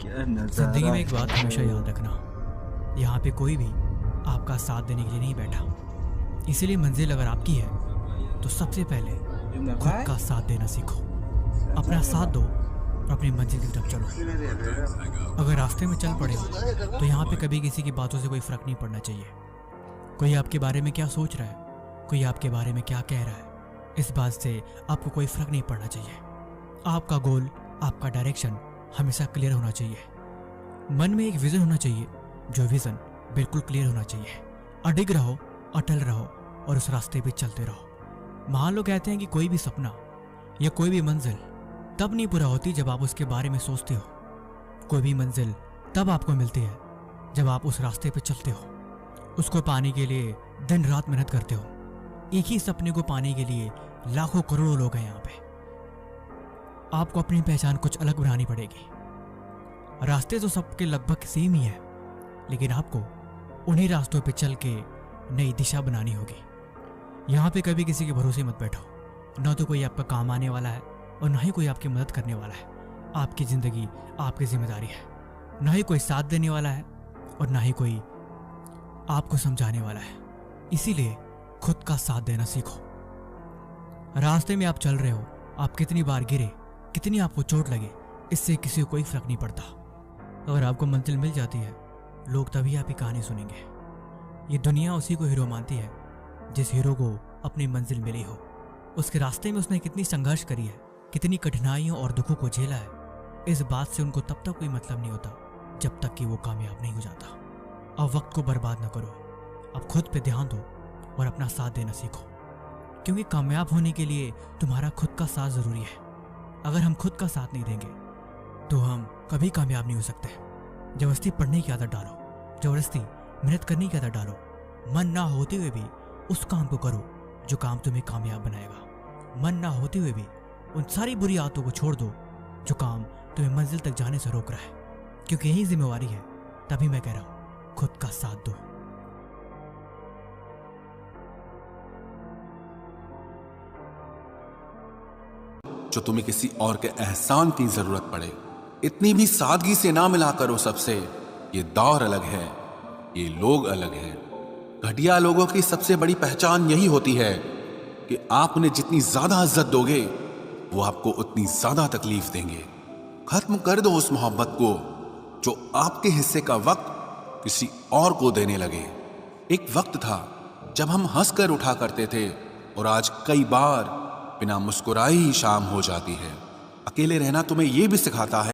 क्या जिंदगी नजारा में एक बात हमेशा याद रखना, यहाँ पे कोई भी आपका साथ देने के लिए नहीं बैठा। इसीलिए मंजिल अगर आपकी है तो सबसे पहले खुद का साथ देना सीखो। अपना साथ दो और अपनी मंजिल की तरफ चलो। अगर रास्ते में चल पड़े हो तो यहाँ पे कभी किसी की बातों से कोई फर्क नहीं पड़ना चाहिए। कोई आपके बारे में क्या सोच रहा है, कोई आपके बारे में क्या कह रहा है, इस बात से आपको कोई फर्क नहीं पड़ना चाहिए। आपका गोल, आपका डायरेक्शन हमेशा क्लियर होना चाहिए। मन में एक विजन होना चाहिए, जो विजन बिल्कुल क्लियर होना चाहिए। अडिग रहो, अटल रहो और उस रास्ते पे चलते रहो। मान लो कहते हैं कि कोई भी सपना या कोई भी मंजिल तब नहीं पूरा होती जब आप उसके बारे में सोचते हो। कोई भी मंजिल तब आपको मिलती है जब आप उस रास्ते पे चलते हो। उसको पाने के लिए दिन रात मेहनत करते हो। एक ही सपने को पाने के लिए लाखों करोड़ों लोग हैं यहाँ पे। आपको अपनी पहचान कुछ अलग बनानी पड़ेगी। रास्ते तो सबके लगभग सेम ही है, लेकिन आपको उन्हीं रास्तों पे चल के नई दिशा बनानी होगी। यहाँ पे कभी किसी के भरोसे मत बैठो। ना तो कोई आपका काम आने वाला है और ना ही कोई आपकी मदद करने वाला है। आपकी ज़िंदगी आपकी जिम्मेदारी है। ना ही कोई साथ देने वाला है और ना ही कोई आपको समझाने वाला है। इसीलिए खुद का साथ देना सीखो। रास्ते में आप चल रहे हो, आप कितनी बार गिरे, कितनी आपको चोट लगे, इससे किसी को कोई फर्क नहीं पड़ता। अगर आपको मंजिल मिल जाती है, लोग तभी आपकी कहानी सुनेंगे। ये दुनिया उसी को हीरो मानती है जिस हीरो को अपनी मंजिल मिली हो। उसके रास्ते में उसने कितनी संघर्ष करी है, कितनी कठिनाइयों और दुखों को झेला है, इस बात से उनको तब तक कोई मतलब नहीं होता जब तक कि वो कामयाब नहीं हो जाता। अब वक्त को बर्बाद न करो, अब खुद पे ध्यान दो और अपना साथ देना सीखो। क्योंकि कामयाब होने के लिए तुम्हारा खुद का साथ ज़रूरी है। अगर हम खुद का साथ नहीं देंगे तो हम कभी कामयाब नहीं हो सकते। ज़बरदस्ती पढ़ने की आदत डालो, ज़बरदस्ती मेहनत करने की आदत डालो। मन ना होते हुए भी उस काम को करो जो काम तुम्हें कामयाब बनाएगा। मन ना होते हुए भी उन सारी बुरी आदतों को छोड़ दो जो काम तुम्हें मंजिल तक जाने से रोक रहा है। क्योंकि यही जिम्मेवारी है। तभी मैं कह रहा हूँ, खुद का साथ दो। जो तुम्हें किसी और के एहसान की जरूरत पड़े, इतनी भी सादगी से ना मिला करो सबसे। ये दौर अलग है, ये लोग अलग हैं। घटिया लोगों की सबसे बड़ी पहचान यही होती है कि आप उन्हें जितनी ज्यादा इज्जत दोगे, वो आपको उतनी ज्यादा तकलीफ देंगे। खत्म कर दो उस मोहब्बत को जो आपके हिस्से का वक्त किसी और को देने लगे। एक वक्त था जब हम हंसकर उठा करते थे और आज कई बार बिना मुस्कुराए ही शाम हो जाती है। अकेले रहना तुम्हें यह भी सिखाता है